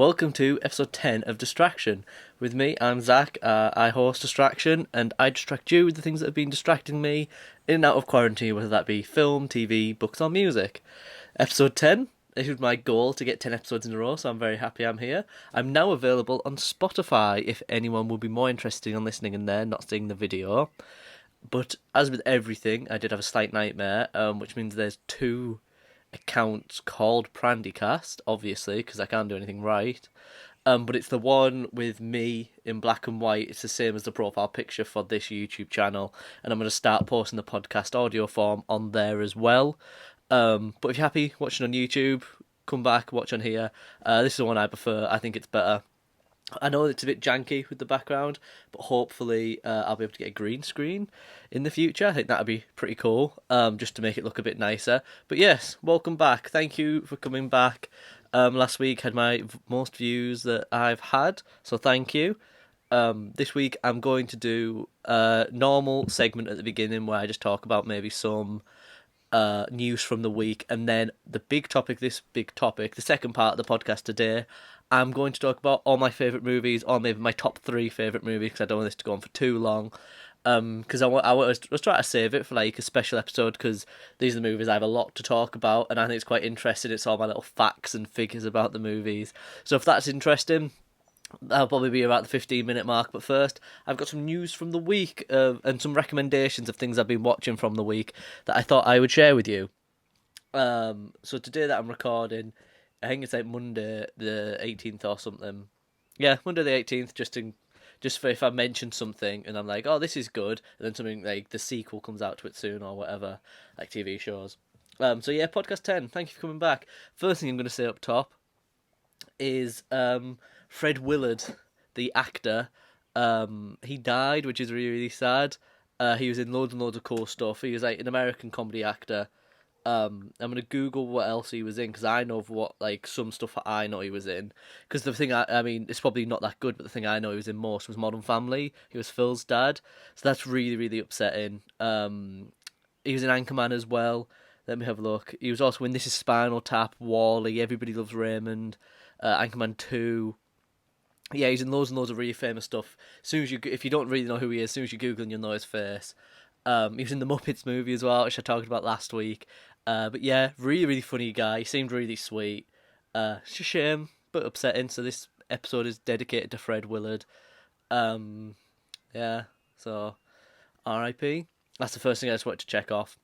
Welcome to episode 10 of Distraction. With me, I'm Zach. I host Distraction, and I distract you with the things that have been distracting me in and out of quarantine, whether that be film, TV, books, or music. Episode 10. It was my goal to get 10 episodes in a row, so I'm very happy I'm here. I'm now available on Spotify if anyone would be more interested in listening in there, not seeing the video. But as with everything, I did have a slight nightmare, which means there's two accounts called Prandycast, obviously, because I can't do anything right. But it's the one with me in black and white. It's the same as the profile picture for this YouTube channel, and I'm going to start posting the podcast audio form on there as well. But if you're happy watching on YouTube, come back, watch on here. This is the one I prefer. I think it's better. I know it's a bit janky with the background, but hopefully I'll be able to get a green screen in the future. I think that'd be pretty cool, just to make it look a bit nicer. But yes, welcome back. Thank you for coming back. Last week had my most views that I've had, so thank you. This week I'm going to do a normal segment at the beginning where I just talk about maybe some news from the week, and then the second part of the podcast today, I'm going to talk about all my favourite movies, or maybe my top 3 favourite movies, because I don't want this to go on for too long. Because I was trying to save it for like a special episode, because these are the movies I have a lot to talk about, and I think it's quite interesting. It's all my little facts and figures about the movies. So if that's interesting, that'll probably be about the 15-minute mark. But first, I've got some news from the week, and some recommendations of things I've been watching from the week that I thought I would share with you. So today that I'm recording, I think it's like Monday the 18th or something. Yeah, Monday the 18th, just for if I mention something and I'm like, oh, this is good, and then something like the sequel comes out to it soon or whatever, like TV shows. So yeah, podcast 10. Thank you for coming back. First thing I'm going to say up top is Fred Willard, the actor. He died, which is really, really sad. He was in loads and loads of cool stuff. He was like an American comedy actor. I'm gonna Google what else he was in, because I know of what, like, some stuff that I know he was in. Because the thing I mean, it's probably not that good, but the thing I know he was in most was Modern Family. He was Phil's dad, so that's really, really upsetting. He was in Anchorman as well. Let me have a look. He was also in This Is Spinal Tap, Wall-E, Everybody Loves Raymond, Anchorman 2. Yeah, he's in loads and loads of really famous stuff. As soon as if you don't really know who he is, as soon as you Google him, you'll know his face. He was in the Muppets movie as well, which I talked about last week. But yeah, really, really funny guy. He seemed really sweet. It's a shame, but upsetting. So this episode is dedicated to Fred Willard. Yeah, so R.I.P. That's the first thing I just wanted to check off.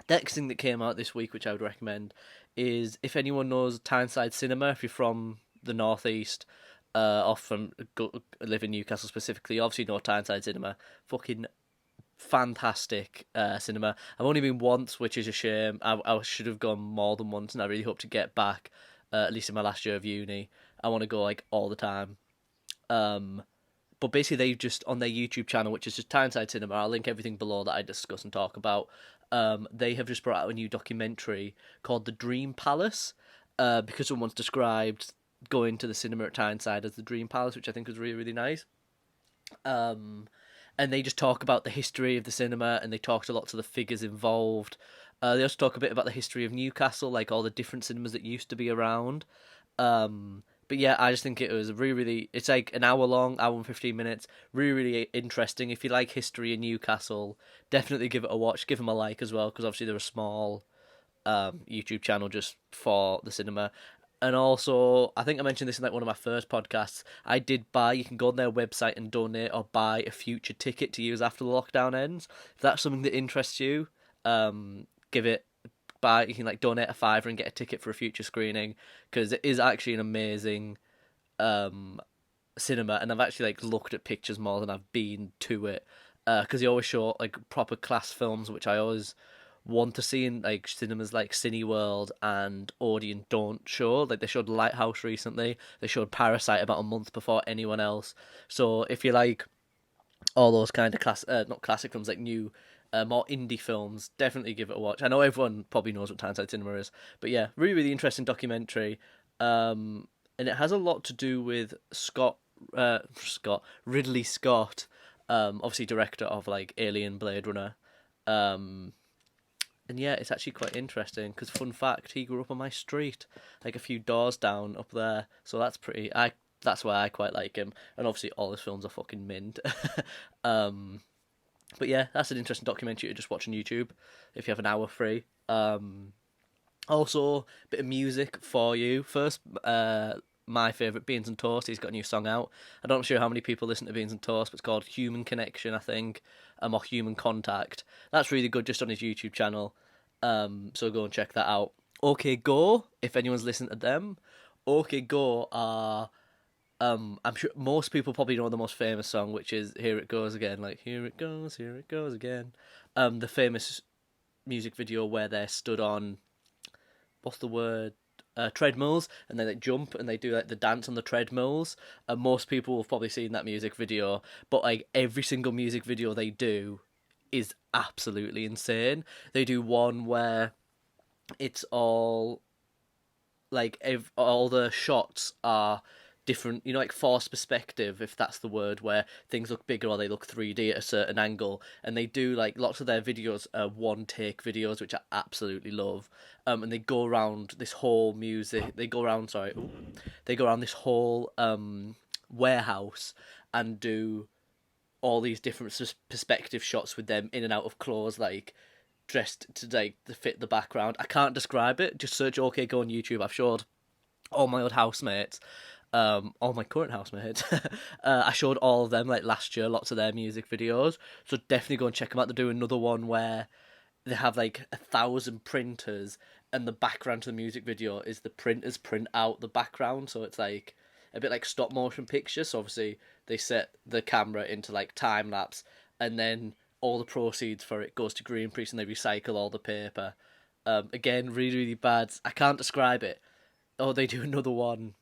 The next thing that came out this week, which I would recommend, is if anyone knows Tyneside Cinema, if you're from the northeast, or live in Newcastle specifically, obviously you know Tyneside Cinema. Fucking fantastic cinema. I've only been once, which is a shame. I should have gone more than once, and I really hope to get back, at least in my last year of uni. I want to go like all the time. But basically they just, on their YouTube channel, which is just Tyneside Cinema, I'll link everything below that I discuss and talk about, they have just brought out a new documentary called The Dream Palace, because someone's described going to the cinema at Tyneside as the Dream Palace, which I think was really, really nice. And they just talk about the history of the cinema, and they talked a lot to the figures involved. They also talk a bit about the history of Newcastle, like all the different cinemas that used to be around. But yeah, I just think it was really, really... It's like an hour long, hour and 15 minutes. Really, really interesting. If you like history in Newcastle, definitely give it a watch. Give them a like as well, because obviously they're a small YouTube channel just for the cinema. And also, I think I mentioned this in like one of my first podcasts, I did buy, you can go on their website and donate or buy a future ticket to use after the lockdown ends. If that's something that interests you, you can like donate a £5 and get a ticket for a future screening, because it is actually an amazing cinema, and I've actually like looked at pictures more than I've been to it, because they always show like proper class films, which I always want to see in like cinemas like Cineworld and Odeon don't show. Like they showed Lighthouse recently, they showed Parasite about a month before anyone else. So if you like all those kind of not classic films, like new, more indie films, definitely give it a watch. I know everyone probably knows what Tyneside Cinema is, but yeah, really, really interesting documentary. And it has a lot to do with Ridley Scott, obviously director of like Alien, Blade Runner. And yeah, it's actually quite interesting because, fun fact, he grew up on my street, like a few doors down up there. So that's pretty. That's why I quite like him. And obviously, all his films are fucking mint. um, but yeah, that's an interesting documentary to just watch on YouTube if you have an hour free. Also, a bit of music for you. First, my favourite, Beans and Toast. He's got a new song out. I don't know sure how many people listen to Beans and Toast, but it's called Human Connection, I think, or Human Contact. That's really good, just on his YouTube channel. So go and check that out. OK Go, if anyone's listened to them. OK Go are, I'm sure most people probably know the most famous song, which is Here It Goes Again. Like, here it goes again. The famous music video where they're stood on, what's the word? Treadmills, and they like jump and they do like the dance on the treadmills. And most people have probably seen that music video, but like every single music video they do is absolutely insane. They do one where it's all like all the shots are different, like forced perspective, if that's the word, where things look bigger or they look 3D at a certain angle. And they do like lots of their videos are one take videos, which I absolutely love. And they go around this whole they go around this whole warehouse and do all these different perspective shots with them in and out of clothes, like dressed to like to fit the background. I can't describe it. Just search OK Go on YouTube. I've showed all my old housemates, all my current housemates. I showed all of them like last year, lots of their music videos. So definitely go and check them out. They do another one where they have like 1,000 printers, and the background to the music video is the printers print out the background. So it's like a bit like stop motion pictures. So obviously they set the camera into like time lapse, and then all the proceeds for it goes to Greenpeace, and they recycle all the paper. Again, really, really bad. I can't describe it. Oh, they do another one,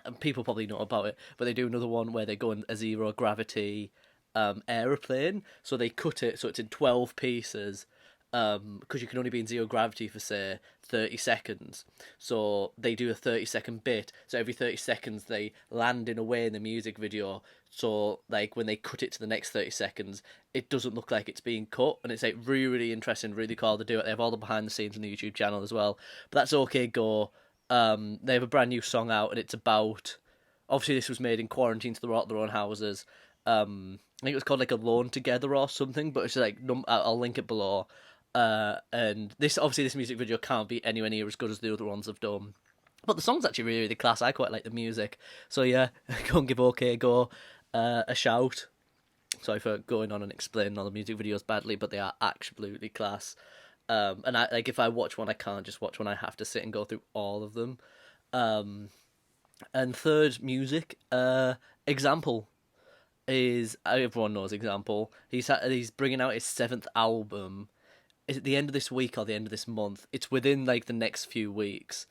and people probably know about it, but they do another one where they go in a zero gravity aeroplane. So they cut it so it's in 12 pieces, because you can only be in zero gravity for say 30 seconds. So they do a 30-second bit. So every 30 seconds they land in a way in the music video. So like when they cut it to the next 30 seconds, it doesn't look like it's being cut, and it's like really, really interesting, really cool to do it. They have all the behind the scenes on the YouTube channel as well. But that's OK Go. They have a brand new song out, and it's about, obviously this was made in quarantine, so they're all at their own houses. I think it was called like Alone Together or something, but it's like I'll link it below. And this music video can't be anywhere near as good as the other ones have done. But the song's actually really, really class. I quite like the music. So yeah, go and give OK Go a shout. Sorry for going on and explaining all the music videos badly, but they are absolutely class. And I like, if I watch one, I can't just watch one. I have to sit and go through all of them. And third, music. Example is, everyone knows Example. He's bringing out his 7th album. Is it the end of this week or the end of this month? It's within like the next few weeks.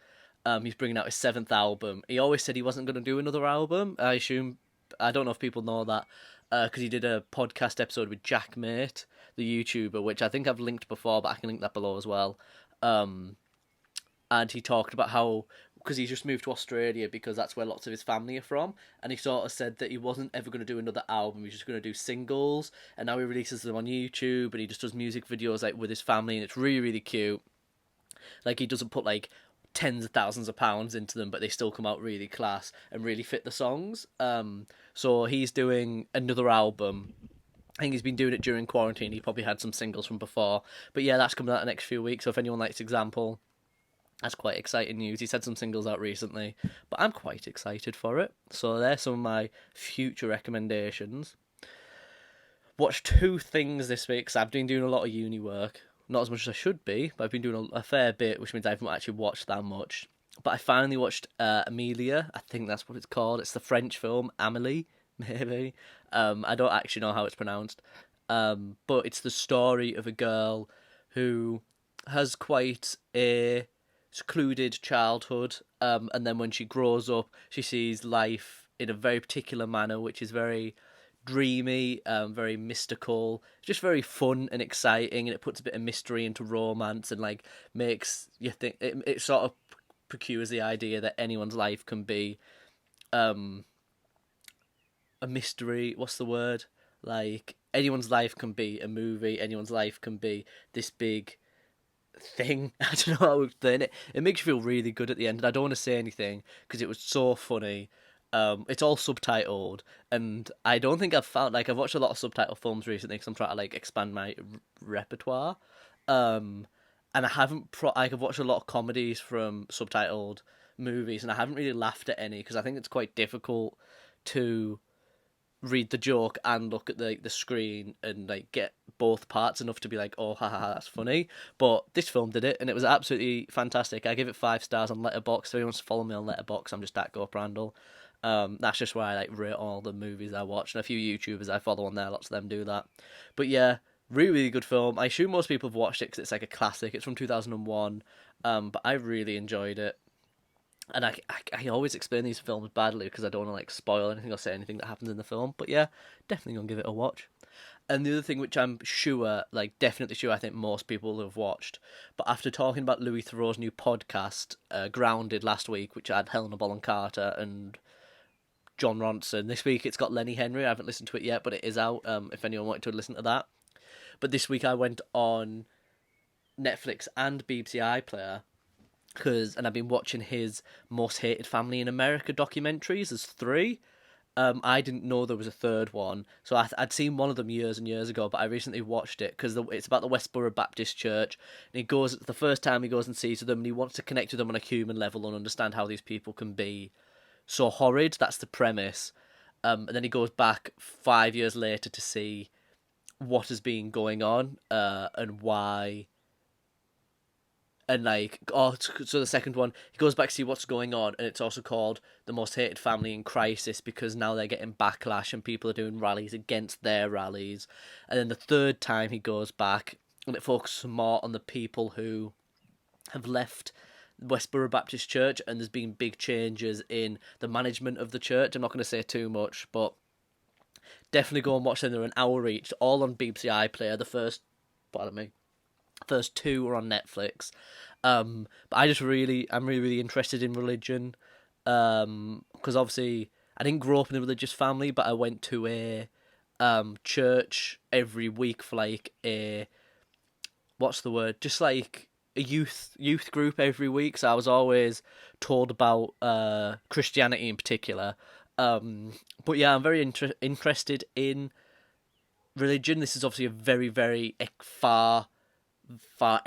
He's bringing out his 7th album. He always said he wasn't going to do another album. I don't know if people know that, because he did a podcast episode with Jack Mate, the YouTuber, which I think I've linked before, but I can link that below as well. And he talked about how, because he's just moved to Australia because that's where lots of his family are from, and he sort of said that he wasn't ever going to do another album, he was just going to do singles, and now he releases them on YouTube, and he just does music videos like with his family, and it's really, really cute. Like, he doesn't put like tens of thousands of pounds into them, but they still come out really class and really fit the songs. So he's doing another album. I think he's been doing it during quarantine. He probably had some singles from before, but yeah, that's coming out the next few weeks. So if anyone likes Example, that's quite exciting news. He's had some singles out recently, but I'm quite excited for it. So there's some of my future recommendations. Watched 2 things this week, because I've been doing a lot of uni work. Not as much as I should be, but I've been doing a fair bit, which means I haven't actually watched that much. But I finally watched Amelia. I think that's what it's called. It's the French film Amélie, maybe. I don't actually know how it's pronounced. But it's the story of a girl who has quite a secluded childhood, and then when she grows up, she sees life in a very particular manner, which is very dreamy, very mystical, just very fun and exciting, and it puts a bit of mystery into romance, and like makes you think. It sort of procures the idea that anyone's life can be a mystery. What's the word? Like, anyone's life can be a movie. Anyone's life can be this big thing. I don't know how to explain it. It makes you feel really good at the end, and I don't want to say anything because it was so funny. It's all subtitled, and I don't think I've found like I've watched a lot of subtitle films recently because I'm trying to like expand my repertoire. Um, and I haven't like I've watched a lot of comedies from subtitled movies, and I haven't really laughed at any because I think it's quite difficult to read the joke and look at the screen and like get both parts enough to be like, oh, haha, that's funny. But this film did it, and it was absolutely fantastic. I give it 5 stars on Letterboxd. If anyone wants to follow me on Letterboxd, I'm just at Go Brandle. That's just where I like rate all the movies I watch, and a few YouTubers I follow on there. Lots of them do that. But yeah, really, really good film. I assume most people have watched it because it's like a classic. It's from 2001, but I really enjoyed it. And I always explain these films badly because I don't want to like spoil anything or say anything that happens in the film. But yeah, definitely gonna give it a watch. And the other thing which I'm sure, like definitely sure, I think most people have watched. But after talking about Louis Theroux's new podcast, Grounded, last week, which had Helena Bonham Carter and John Ronson, this week it's got Lenny Henry. I haven't listened to it yet, but it is out. If anyone wanted to listen to that. But this week I went on Netflix and BBC iPlayer and I've been watching his Most Hated Family in America documentaries. There's 3. I didn't know there was a third one, so I'd seen one of them years and years ago, but I recently watched it because it's about the Westboro Baptist Church, and he goes, the first time he goes and sees them, and he wants to connect with them on a human level and understand how these people can be so horrid. That's the premise. And then he goes back 5 years later to see what has been going on, and why. And like, so the second one, he goes back to see what's going on, and it's also called The Most Hated Family in Crisis because now they're getting backlash and people are doing rallies against their rallies. And then the third time he goes back, and it focuses more on the people who have left Westboro Baptist Church, and there's been big changes in the management of the church. I'm not going to say too much, but definitely go and watch them. They're an hour each, all on BBC iPlayer. First 2 are on Netflix. But I'm really, really interested in religion. Because obviously I didn't grow up in a religious family, but I went to a church every week for like what's the word? Just like a youth group every week. So I was always told about Christianity in particular. But yeah, I'm very interested in religion. This is obviously a very, very far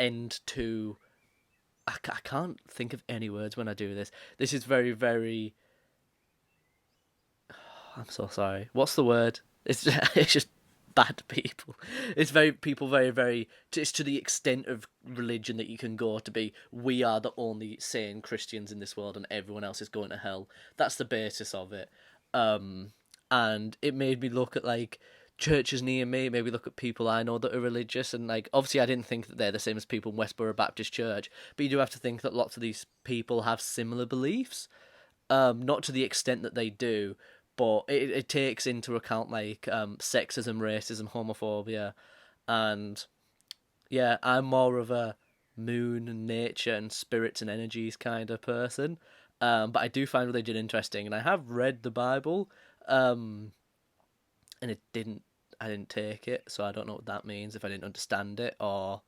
end to. I can't think of any words when I do this. This is very, very. I'm so sorry. What's the word? It's just bad people. It's very people very, very. It's to the extent of religion that you can go to be. We are the only sane Christians in this world, and everyone else is going to hell. That's the basis of it. And it made me look at like churches near me, maybe look at people I know that are religious, and like obviously I didn't think that they're the same as people in Westboro Baptist Church, but you do have to think that lots of these people have similar beliefs, not to the extent that they do, but it takes into account like sexism, racism, homophobia, and yeah, I'm more of a moon and nature and spirits and energies kind of person, but I do find religion interesting, and I have read the Bible, and I didn't take it, so I don't know what that means if I didn't understand it, or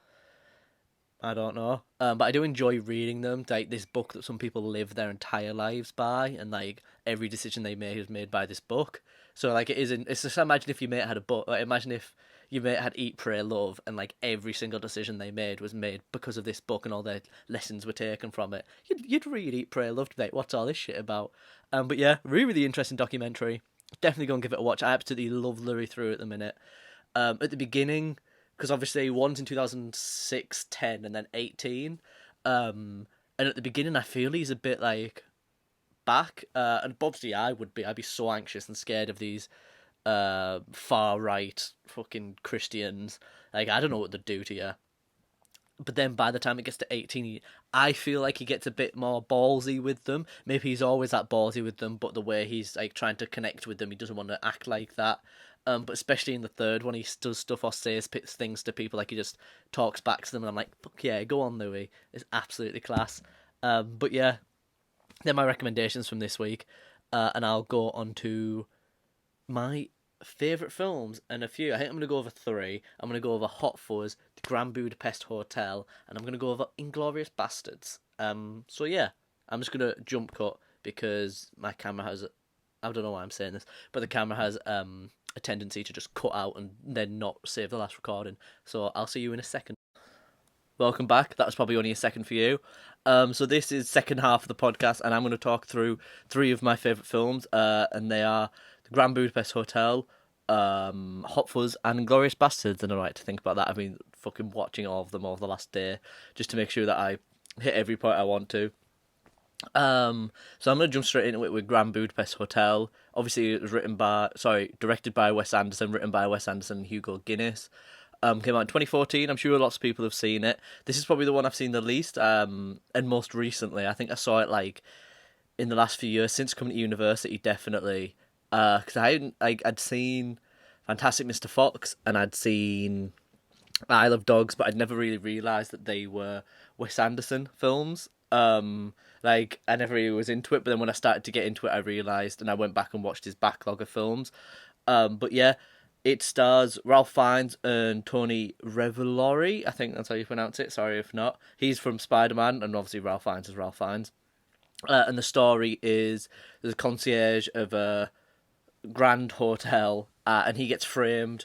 I don't know. But I do enjoy reading them, like this book that some people live their entire lives by, and like every decision they make is made by this book. So like it's just imagine if your mate had a book. Like imagine if your mate had Eat, Pray, Love, and like every single decision they made was made because of this book, and all their lessons were taken from it. You'd read Eat, Pray, Love to be like, what's all this shit about? But yeah, really, really interesting documentary. Definitely go and give it a watch. I absolutely love Louis Theroux at the minute. At the beginning, because obviously one's in 2006, 10, and then 18. And at the beginning, I feel he's a bit like back. And obviously, I'd be so anxious and scared of these far right fucking Christians. Like, I don't know what they'd do to you. But then by the time it gets to 18, I feel like he gets a bit more ballsy with them. Maybe he's always that ballsy with them, but the way he's like trying to connect with them, he doesn't want to act like that. But especially in the third one, he does stuff or says things to people, like he just talks back to them, and I'm like, fuck yeah, go on, Louis. It's absolutely class. But yeah, they're my recommendations from this week. And I'll go on to my favourite films and a few. I think I'm going to go over three. I'm going to go over Hot Fuzz, The Grand Budapest Hotel, and I'm going to go over Inglorious Bastards. So yeah, I'm just going to jump cut because my camera has, I don't know why I'm saying this, but the camera has a tendency to just cut out and then not save the last recording. So I'll see you in a second. Welcome back. That was probably only a second for you. So this is second half of the podcast, and I'm going to talk through three of my favourite films, and they are The Grand Budapest Hotel, Hot Fuzz, and Inglorious Bastards. And I like to think about that. I've been fucking watching all of them over the last day just to make sure that I hit every point I want to. So I'm going to jump straight into it with Grand Budapest Hotel. Obviously, it was directed by Wes Anderson, written by Wes Anderson and Hugo Guinness. Came out in 2014. I'm sure lots of people have seen it. This is probably the one I've seen the least, and most recently. I think I saw it like in the last few years since coming to university, definitely. Because I'd seen Fantastic Mr. Fox and I'd seen Isle of Dogs, but I'd never really realised that they were Wes Anderson films. I never really was into it, but then when I started to get into it, I realised, and I went back and watched his backlog of films. But yeah, it stars Ralph Fiennes and Tony Revolori. I think that's how you pronounce it. Sorry if not. He's from Spider-Man, and obviously Ralph Fiennes is Ralph Fiennes. And the story is there's a concierge of a grand hotel, and he gets framed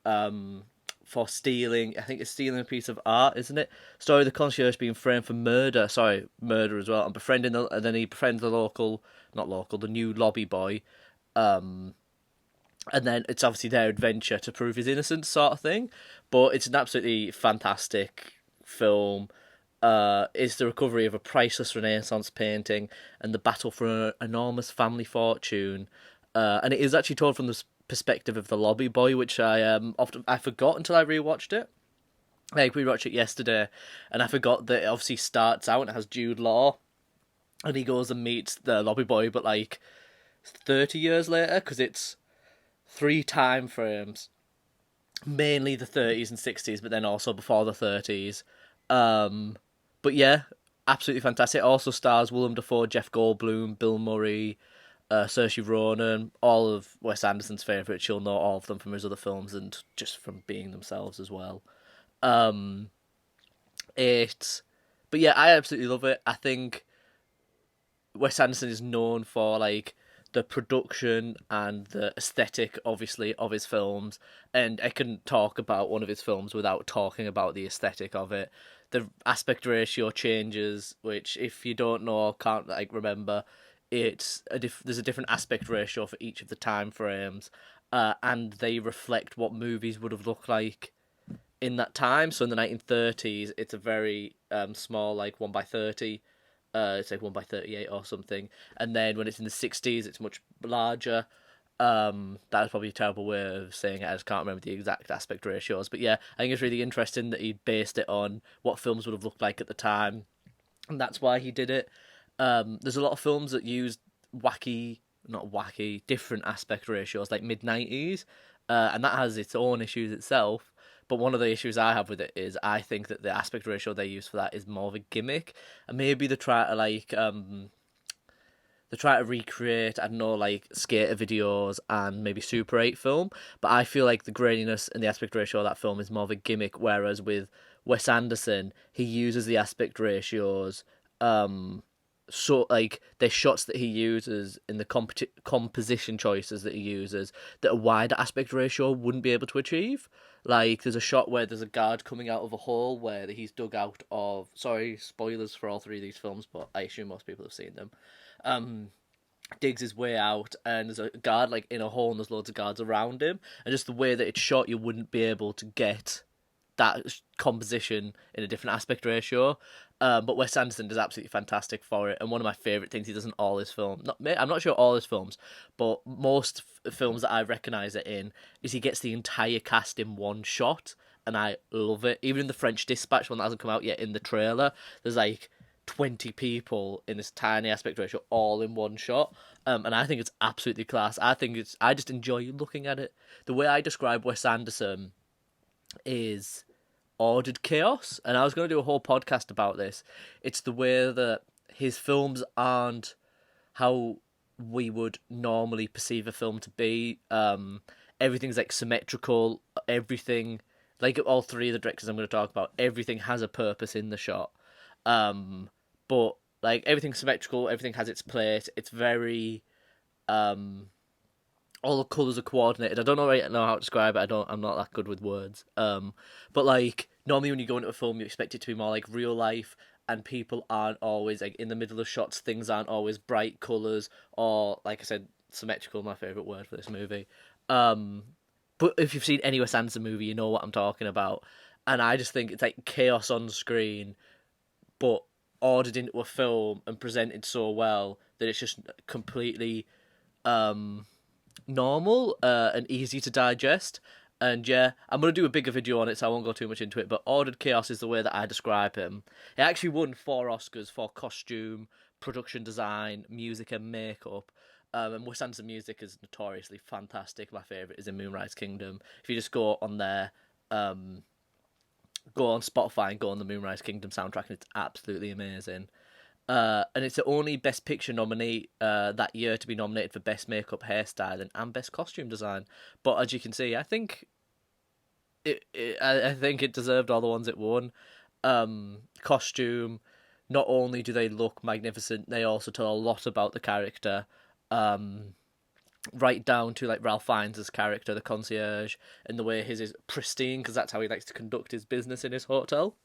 for stealing. I think it's stealing a piece of art, isn't it? Story of the concierge being framed for murder. Sorry, murder as well. And then he befriends the new lobby boy. And then it's obviously their adventure to prove his innocence, sort of thing. But it's an absolutely fantastic film. It's the recovery of a priceless Renaissance painting and the battle for an enormous family fortune. And it is actually told from the perspective of the lobby boy, which I forgot until I rewatched it. Like, we watched it yesterday, and I forgot that it obviously starts out and it has Jude Law, and he goes and meets the lobby boy, but like 30 years later, because it's three time frames, mainly the 30s and 60s, but then also before the 30s. But yeah, absolutely fantastic. It also stars Willem Dafoe, Jeff Goldblum, Bill Murray, Saoirse Ronan, all of Wes Anderson's favourites. You'll know all of them from his other films and just from being themselves as well. But yeah, I absolutely love it. I think Wes Anderson is known for like the production and the aesthetic, obviously, of his films, and I couldn't talk about one of his films without talking about the aesthetic of it. The aspect ratio changes, which, if you don't know or can't remember, there's a different aspect ratio for each of the time frames, and they reflect what movies would have looked like in that time. So in the 1930s, it's a very small, like 1:30. It's like 1:38 or something, and then when it's in the 60s, it's much larger. That is probably a terrible way of saying it. I just can't remember the exact aspect ratios, but yeah, I think it's really interesting that he based it on what films would have looked like at the time, and that's why he did it. There's a lot of films that use different aspect ratios, like mid-90s, and that has its own issues itself. But one of the issues I have with it is I think that the aspect ratio they use for that is more of a gimmick, and maybe they try to recreate, I don't know, like skater videos and maybe Super 8 film, but I feel like the graininess and the aspect ratio of that film is more of a gimmick, whereas with Wes Anderson, he uses the aspect ratios, so like the shots that he uses in the composition choices that he uses that a wider aspect ratio wouldn't be able to achieve. Like, there's a shot where there's a guard coming out of a hole where he's dug out of, sorry, spoilers for all three of these films, but I assume most people have seen them. Digs his way out, and there's a guard like in a hole, and there's loads of guards around him, and just the way that it's shot, you wouldn't be able to get that composition in a different aspect ratio. But Wes Anderson is absolutely fantastic for it, and one of my favourite things he does in all his films, I'm not sure all his films, but most films that I recognise it in, is he gets the entire cast in one shot, and I love it. Even in the French Dispatch one that hasn't come out yet, in the trailer, there's like 20 people in this tiny aspect ratio all in one shot, and I think it's absolutely class. I just enjoy looking at it. The way I describe Wes Anderson is ordered chaos, and I was going to do a whole podcast about this. It's the way that his films aren't how we would normally perceive a film to be. everything's like symmetrical. Everything, like all three of the directors I'm going to talk about, everything has a purpose in the shot. But like everything's symmetrical, everything has its place. It's very all the colours are coordinated. I don't know how to describe it. I'm not that good with words. But like normally when you go into a film, you expect it to be more like real life, and people aren't always like in the middle of shots. Things aren't always bright colours or, like I said, symmetrical. My favourite word for this movie. But if you've seen any Wes Anderson movie, you know what I'm talking about. And I just think it's like chaos on screen, but ordered into a film and presented so well that it's just completely normal and easy to digest. And yeah, I'm going to do a bigger video on it, so I won't go too much into it. But Ordered Chaos is the way that I describe him. He actually won 4 Oscars for costume, production design, music, and makeup. And Wes Anderson music is notoriously fantastic. My favourite is in Moonrise Kingdom. If you just go on there, go on Spotify and go on the Moonrise Kingdom soundtrack, and it's absolutely amazing. And it's the only Best Picture nominee that year to be nominated for Best Makeup, Hairstyling, and Best Costume Design. But as you can see, I think I think it deserved all the ones it won. Costume, not only do they look magnificent, they also tell a lot about the character. Right down to like Ralph Fiennes' character, the concierge, and the way his is pristine, because that's how he likes to conduct his business in his hotel.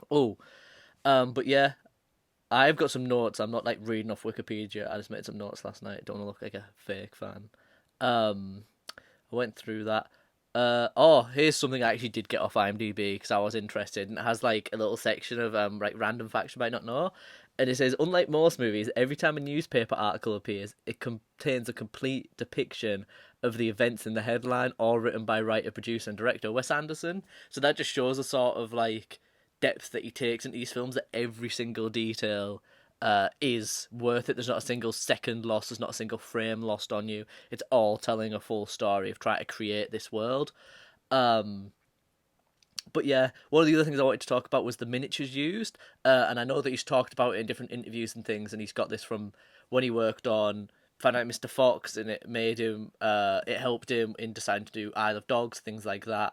But yeah, I've got some notes. I'm not like reading off Wikipedia. I just made some notes last night. Don't want to look like a fake fan. I went through that. Here's something I actually did get off IMDb because I was interested, and it has like a little section of like random facts you might not know. And it says, unlike most movies, every time a newspaper article appears, it contains a complete depiction of the events in the headline, all written by writer, producer, and director Wes Anderson. So that just shows a sort of like depth that he takes into these films, that every single detail is worth it. There's not a single second lost. There's not a single frame lost on you. It's all telling a full story of trying to create this world. But yeah, one of the other things I wanted to talk about was the miniatures used. And I know that he's talked about it in different interviews and things, and he's got this from when he worked on Find Out Mr. Fox, and it made him, it helped him in deciding to do Isle of Dogs, things like that.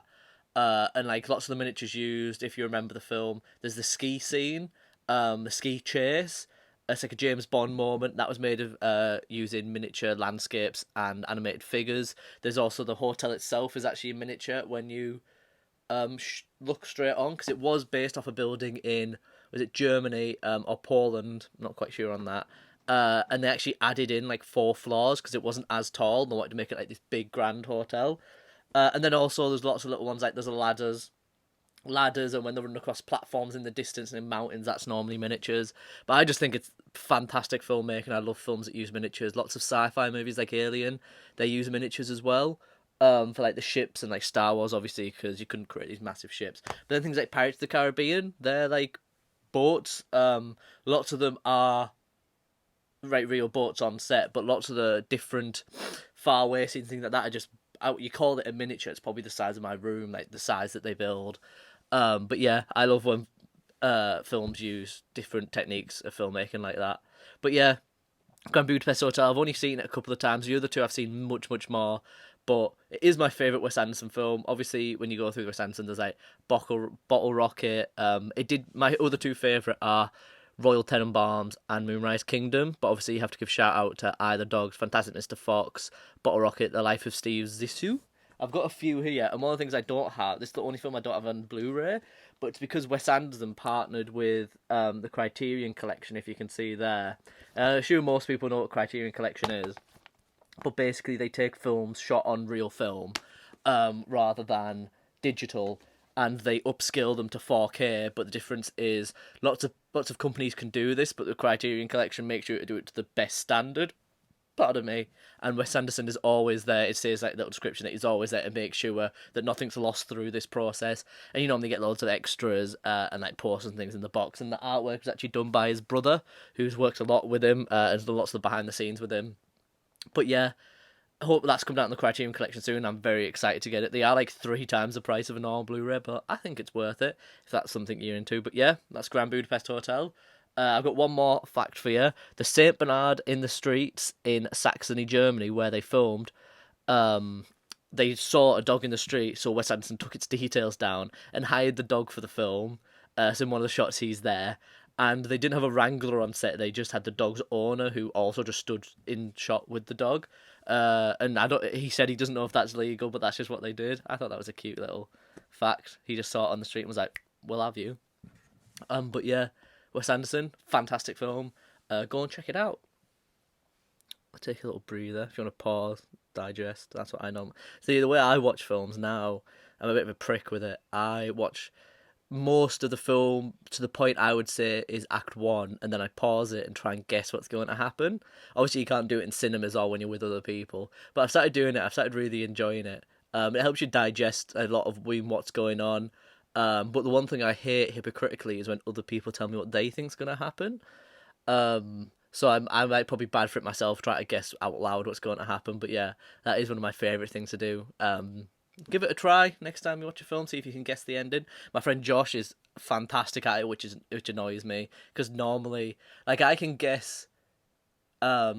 And like lots of the miniatures used, if you remember the film, there's the ski scene, the ski chase. It's like a James Bond moment that was made of using miniature landscapes and animated figures. There's also the hotel itself is actually a miniature when you look straight on, because it was based off a building in, was it Germany or Poland? I'm not quite sure on that. And they actually added in like 4 floors because it wasn't as tall. They wanted to make it like this big grand hotel. And then also there's lots of little ones, like there's ladders, and when they're running across platforms in the distance and in mountains, that's normally miniatures. But I just think it's fantastic filmmaking. I love films that use miniatures. Lots of sci-fi movies like Alien, they use miniatures as well. For like the ships, and like Star Wars, obviously, because you couldn't create these massive ships. But then things like Pirates of the Caribbean, they're like boats. Lots of them are real boats on set, but lots of the different far away scenes, things like that, are just out. You call it a miniature, it's probably the size of my room, like the size that they build. But yeah, I love when films use different techniques of filmmaking like that. But yeah, Grand Budapest Hotel, I've only seen it a couple of times. The other two I've seen much more. But it is my favourite Wes Anderson film. Obviously, when you go through Wes Anderson, there's like Bottle Rocket. My other two favourite are Royal Tenenbaums and Moonrise Kingdom. But obviously, you have to give shout out to Isle of Dogs, Fantastic Mr. Fox, Bottle Rocket, The Life of Steve Zissou. I've got a few here, and one of the things I don't have, this is the only film I don't have on Blu-ray, but it's because Wes Anderson partnered with the Criterion Collection, if you can see there. I'm sure most people know what Criterion Collection is. But basically, they take films shot on real film rather than digital, and they upscale them to 4K. But the difference is lots of companies can do this, but the Criterion Collection makes sure to do it to the best standard. Pardon me. And Wes Anderson is always there. It says like little description that he's always there to make sure that nothing's lost through this process. And you normally get loads of extras and like posters and things in the box. And the artwork was actually done by his brother, who's worked a lot with him and done lots of the behind the scenes with him. But yeah, I hope that's coming out in the Criterion Collection soon. I'm very excited to get it. They are like 3 times the price of a normal Blu-ray, but I think it's worth it if that's something you're into. But yeah, that's Grand Budapest Hotel. I've got one more fact for you. The St. Bernard in the streets in Saxony, Germany, where they filmed, they saw a dog in the street, so Wes Anderson took its details down and hired the dog for the film. So in one of the shots, he's there, and they didn't have a wrangler on set. They just had the dog's owner, who also just stood in shot with the dog. And I don't. He said he doesn't know if that's legal, but that's just what they did. I thought that was a cute little fact. He just saw it on the street and was like, "We'll have you." But yeah, Wes Anderson, fantastic film. Go and check it out. I'll take a little breather if you want to pause, digest. That's what I know. See, the way I watch films now, I'm a bit of a prick with it. I watch most of the film to the point I would say is Act 1, and then I pause it and try and guess what's going to happen. Obviously, you can't do it in cinemas or when you're with other people, but I've started doing it. I've started really enjoying it. It helps you digest a lot of what's going on. But the one thing I hate hypocritically is when other people tell me what they think's going to happen. So I might probably bad for it myself, try to guess out loud what's going to happen. But yeah, that is one of my favourite things to do. Give it a try next time you watch a film, see if you can guess the ending. My friend Josh is fantastic at it, which annoys me, because normally, like, I can guess, I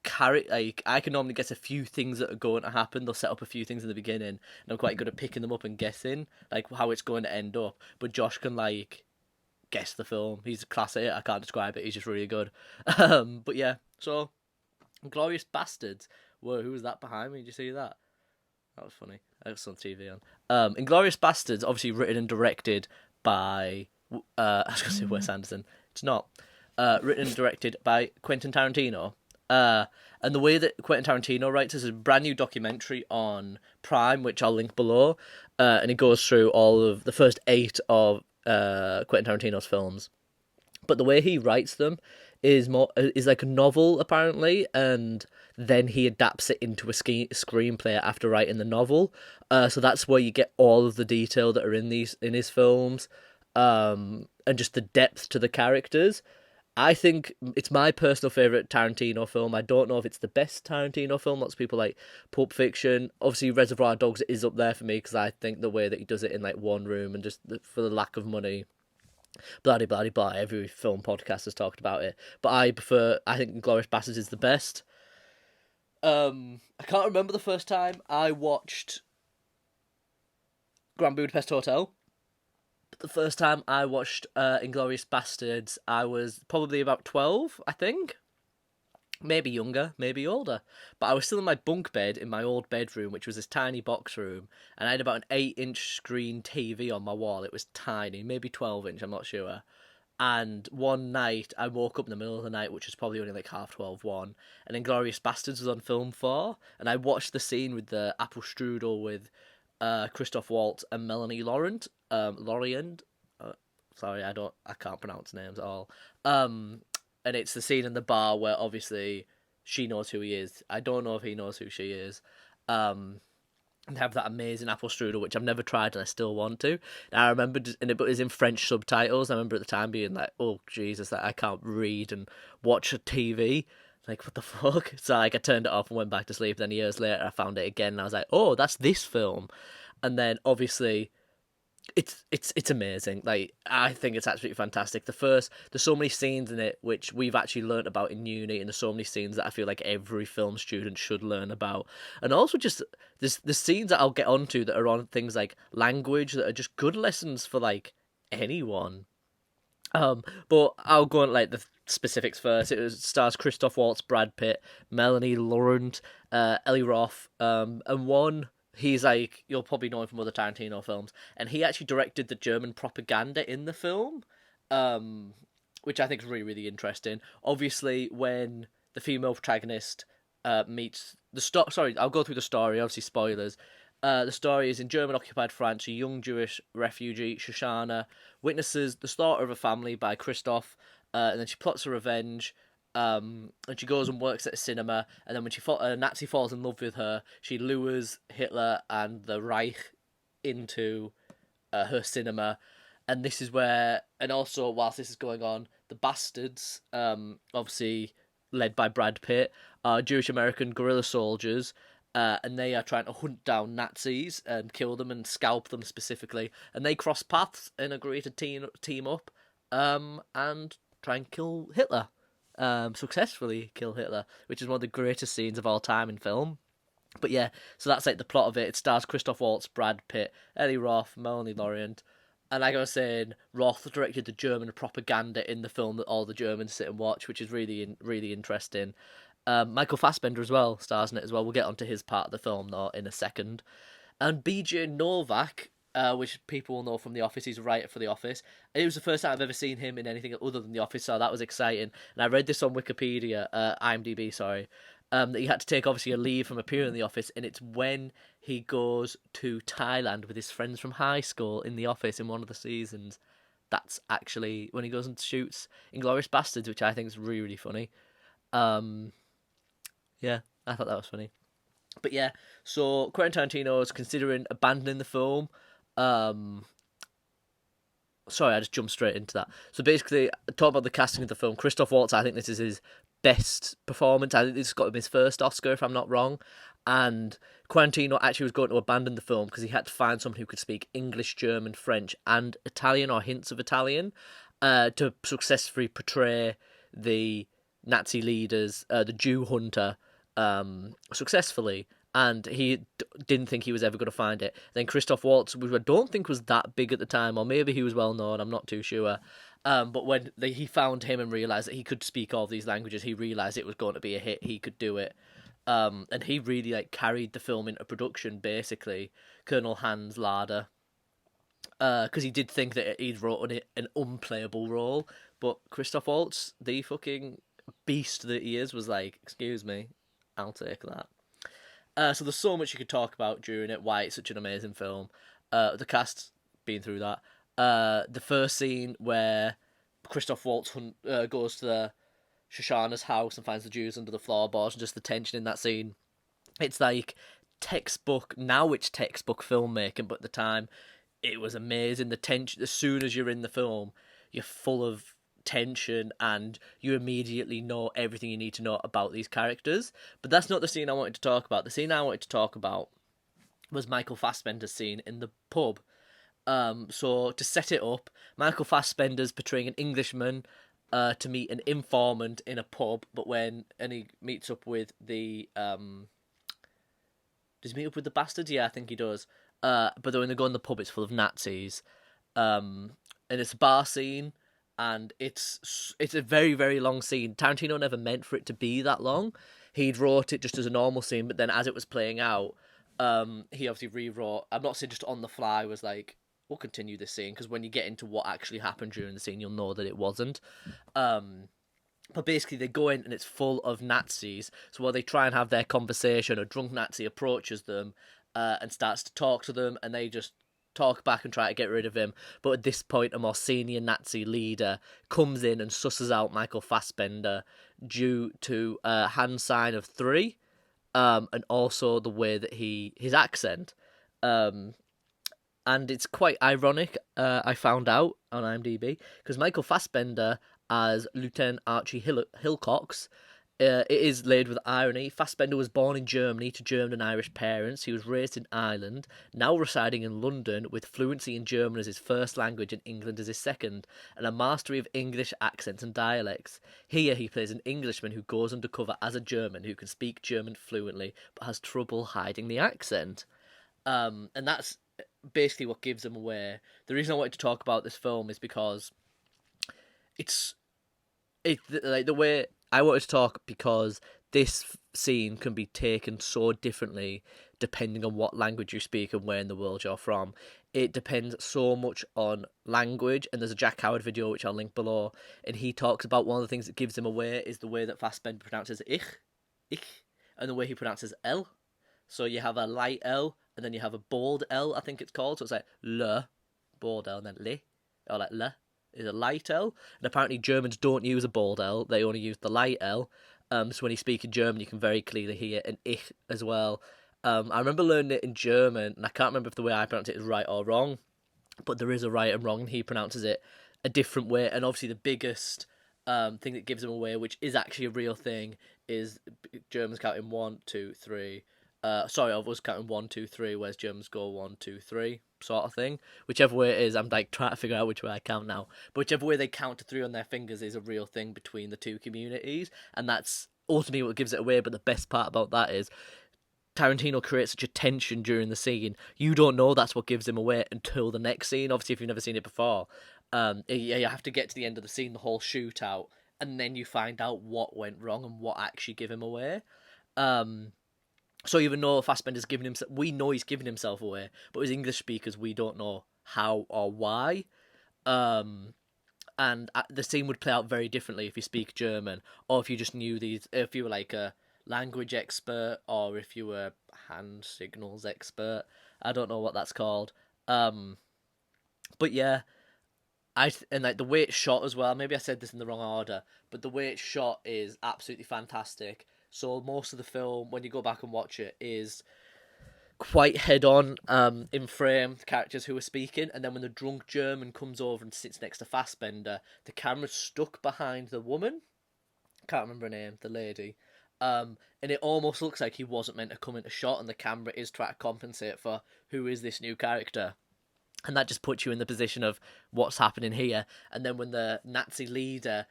can normally guess a few things that are going to happen. They'll set up a few things in the beginning, and I'm quite good at picking them up and guessing, like, how it's going to end up. But Josh can, like, guess the film. He's a class at it. I can't describe it. He's just really good. But yeah, so Inglorious Bastards. Whoa, who was that behind me? Did you see that? That was funny. That was on TV on. Inglorious Bastards, obviously written and directed by I was going to say Wes Anderson. It's not. Written and directed by Quentin Tarantino. And the way that Quentin Tarantino writes is a brand new documentary on Prime, which I'll link below. And it goes through all of the first 8 of Quentin Tarantino's films. But the way he writes them is like a novel, apparently, and then he adapts it into a screenplay after writing the novel. So that's where you get all of the detail that are in his films, and just the depth to the characters. I think it's my personal favourite Tarantino film. I don't know if it's the best Tarantino film. Lots of people like Pulp Fiction. Obviously, Reservoir Dogs is up there for me because I think the way that he does it in like one room and just for the lack of money, blah blah blah blah. Every film podcast has talked about it, but I think Inglourious Basterds is the best. I can't remember the first time I watched Grand Budapest Hotel. But the first time I watched Inglourious Basterds, I was probably about 12, I think. Maybe younger, maybe older. But I was still in my bunk bed in my old bedroom, which was this tiny box room, and I had about an 8-inch screen TV on my wall. It was tiny, maybe 12-inch, I'm not sure. And one night, I woke up in the middle of the night, which was probably only like 1:30, and Inglourious Basterds was on film 4, and I watched the scene with the apple strudel with Christoph Waltz and Melanie Laurent. Sorry, I can't pronounce names at all. And it's the scene in the bar where obviously she knows who he is. I don't know if he knows who she is. And have that amazing apple strudel, which I've never tried and I still want to. And I remember, and it was in French subtitles. I remember at the time being like, "Oh Jesus, I can't read and watch a TV." Like, what the fuck? So like, I turned it off and went back to sleep. Then years later, I found it again, and I was like, "Oh, that's this film." And then obviously, it's amazing. Like, I think it's absolutely fantastic. There's so many scenes in it which we've actually learnt about in uni, and there's so many scenes that I feel like every film student should learn about. And also just the scenes that I'll get onto that are on things like language that are just good lessons for like anyone. But I'll go on like the specifics first. It stars Christoph Waltz, Brad Pitt, Melanie Laurent, Eli Roth, and one. He's like, you'll probably know him from other Tarantino films, and he actually directed the German propaganda in the film, which I think is really, really interesting. Obviously, when the female protagonist meets sorry, I'll go through the story. Obviously, spoilers. The story is in German-occupied France. A young Jewish refugee, Shoshana, witnesses the slaughter of a family by Christoph, and then she plots her revenge. And she goes and works at a cinema, and then when a Nazi falls in love with her, she lures Hitler and the Reich into her cinema, and this is where, and also whilst this is going on, the Bastards, obviously led by Brad Pitt, are Jewish American guerrilla soldiers, and they are trying to hunt down Nazis and kill them and scalp them specifically, and they cross paths and agree to team up, and try and kill Hitler. Successfully kill Hitler, which is one of the greatest scenes of all time in film. But yeah, so that's like the plot of it. It stars Christoph Waltz, Brad Pitt, Ellie Roth, Melanie Laurent. And like I was saying, Roth directed the German propaganda in the film that all the Germans sit and watch, which is really interesting. Michael Fassbender as well stars in it as well. We'll get onto his part of the film though in a second. And BJ Novak, which people will know from The Office, he's a writer for The Office. It was the first time I've ever seen him in anything other than The Office, so that was exciting. And I read this on Wikipedia, IMDb, sorry, that he had to take obviously a leave from appearing in The Office, and it's when he goes to Thailand with his friends from high school in The Office in one of the seasons. That's actually when he goes and shoots Inglorious Bastards, which I think is really funny. Yeah, I thought that was funny. But yeah, so Quentin Tarantino is considering abandoning the film. Sorry, I just jumped straight into that. So basically, talk about the casting of the film. Christoph Waltz, I think this is his best performance. I think this got him his first Oscar, if I'm not wrong. And Tarantino actually was going to abandon the film because he had to find someone who could speak English, German, French, and Italian, or hints of Italian, to successfully portray the Nazi leaders, the Jew hunter, successfully. And he didn't think he was ever going to find it. Then Christoph Waltz, which I don't think was that big at the time, or maybe he was well known, I'm not too sure. But when he found him and realised that he could speak all these languages, he realised it was going to be a hit, he could do it. And he really carried the film into production, basically, Colonel Hans Lada. Because he did think that he'd wrote an unplayable role, but Christoph Waltz, the fucking beast that he is, was like, excuse me, I'll take that. So there's so much you could talk about during it, why it's such an amazing film. The cast, been through that. The first scene where Christoph Waltz goes to Shoshana's house and finds the Jews under the floorboards, and just the tension in that scene. It's like textbook, now it's textbook filmmaking, but at the time, it was amazing. The tension, as soon as you're in the film, you're full of tension and you immediately know everything you need to know about these characters. But that's not the scene I wanted to talk about. The scene I wanted to talk about was Michael Fassbender's scene in the pub. So to set it up, Michael Fassbender's portraying an Englishman to meet an informant in a pub, and he meets up with the does he meet up with the bastards? Yeah, I think he does. But when they go in the pub, it's full of Nazis, and it's a bar scene. And it's a very, very long scene. Tarantino never meant for it to be that long. He'd wrote it just as a normal scene, but then as it was playing out, he obviously rewrote. I'm not saying just on the fly was like, we'll continue this scene, because when you get into what actually happened during the scene, you'll know that it wasn't. But basically, they go in and it's full of Nazis. So while they try and have their conversation, a drunk Nazi approaches them and starts to talk to them, and they just talk back and try to get rid of him. But at this point, a more senior Nazi leader comes in and susses out Michael Fassbender due to a hand sign of 3, and also the way that his accent. And it's quite ironic, I found out on IMDb, because Michael Fassbender as Lieutenant Archie Hilcox, it is laid with irony. Fassbender was born in Germany to German and Irish parents. He was raised in Ireland, now residing in London with fluency in German as his first language and England as his second, and a mastery of English accents and dialects. Here he plays an Englishman who goes undercover as a German who can speak German fluently but has trouble hiding the accent. And that's basically what gives him away. The reason I wanted to talk about this film is because it's like the way I wanted to talk, because this scene can be taken so differently depending on what language you speak and where in the world you're from. It depends so much on language, and there's a Jack Howard video which I'll link below, and he talks about one of the things that gives him away is the way that Fassbender pronounces ich, and the way he pronounces L. So you have a light L, and then you have a bold L, I think it's called, so it's like le, bold L, and then le, or like le. Is a light L, and apparently Germans don't use a bold L, they only use the light L. So when you speak in German, you can very clearly hear an ich as well. I remember learning it in German, and I can't remember if the way I pronounce it is right or wrong, but there is a right and wrong, and he pronounces it a different way. And obviously the biggest thing that gives him away, which is actually a real thing, is Germans counting 1, 2, 3. Sorry, I was counting 1, 2, 3, whereas Germans go 1, 2, 3, sort of thing. Whichever way it is, I'm like trying to figure out which way I count now. But whichever way they count to 3 on their fingers is a real thing between the two communities, and that's ultimately what gives it away. But the best part about that is Tarantino creates such a tension during the scene. You don't know that's what gives him away until the next scene. Obviously, if you've never seen it before, you have to get to the end of the scene, the whole shootout, and then you find out what went wrong and what actually gave him away. So even though Fassbender's giving himself, we know he's giving himself away, but as English speakers, we don't know how or why. And the scene would play out very differently if you speak German, or if you just knew these, if you were like a language expert, or if you were hand signals expert. I don't know what that's called. But yeah, and like the way it's shot as well. Maybe I said this in the wrong order, but the way it's shot is absolutely fantastic. So most of the film, when you go back and watch it, is quite head on in frame, the characters who are speaking, and then when the drunk German comes over and sits next to Fassbender, the camera's stuck behind the woman. Can't remember her name, the lady. And it almost looks like he wasn't meant to come into shot, and the camera is trying to compensate for who is this new character. And that just puts you in the position of what's happening here. And then when the Nazi leader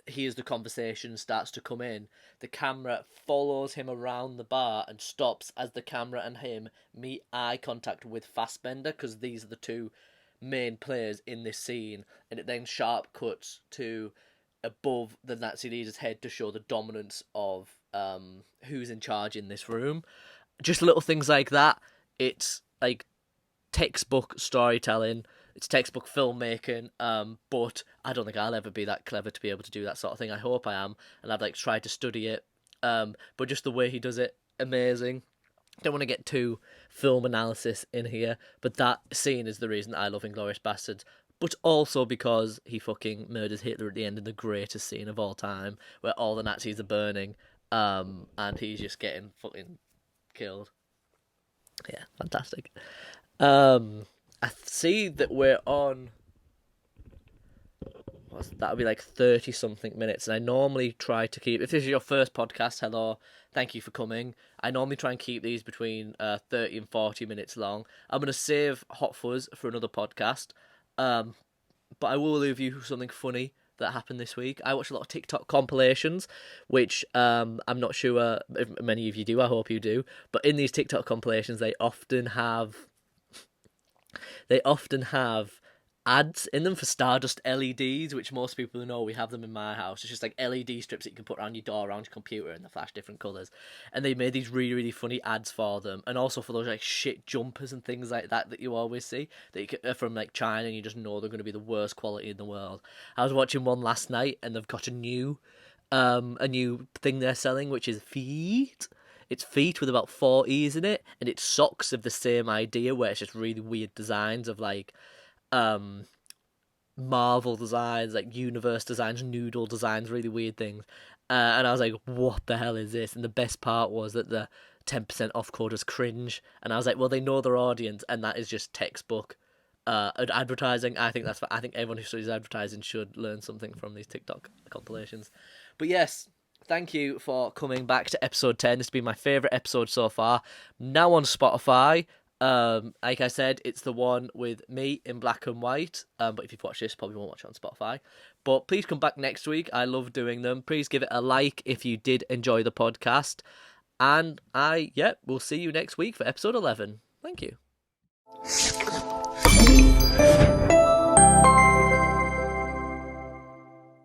hears the conversation, starts to come in, the camera follows him around the bar and stops as the camera and him meet eye contact with Fassbender, because these are the two main players in this scene. And it then sharp cuts to above the Nazi leader's head to show the dominance of who's in charge in this room. Just little things like that. It's like textbook storytelling, it's textbook filmmaking, but I don't think I'll ever be that clever to be able to do that sort of thing. I hope I am, and I've like tried to study it, but just the way he does it, amazing. Don't want to get too film analysis in here, but that scene is the reason I love Inglorious Bastards, but also because he fucking murders Hitler at the end in the greatest scene of all time, where all the Nazis are burning, and he's just getting fucking killed. Yeah, fantastic. I see that we're on, that'll be like 30 something minutes, and I normally try to keep, if this is your first podcast, hello, thank you for coming. I normally try and keep these between 30 and 40 minutes long. I'm going to save Hot Fuzz for another podcast, but I will leave you something funny that happened this week. I watched a lot of TikTok compilations, which I'm not sure if many of you do, I hope you do, but in these TikTok compilations they often have ads in them for Stardust LEDs, which most people know, we have them in my house. It's just like LED strips that you can put around your door, around your computer, and they flash different colours. And they made these really, really funny ads for them, and also for those like shit jumpers and things like that you always see that you can, from like China, and you just know they're going to be the worst quality in the world. I was watching one last night, and they've got a new thing they're selling, which is feet. It's feet with about 4 E's in it, and it's socks of the same idea, where it's just really weird designs of like Marvel designs, like universe designs, noodle designs, really weird things. And I was like, what the hell is this? And the best part was that the 10% off code was cringe. And I was like, well, they know their audience, and that is just textbook advertising. I think everyone who studies advertising should learn something from these TikTok compilations. But yes, thank you for coming back to episode 10. This has been my favourite episode so far. Now on Spotify. Like I said, it's the one with me in black and white. But if you've watched this, you probably won't watch it on Spotify. But please come back next week. I love doing them. Please give it a like if you did enjoy the podcast. And we'll see you next week for episode 11. Thank you.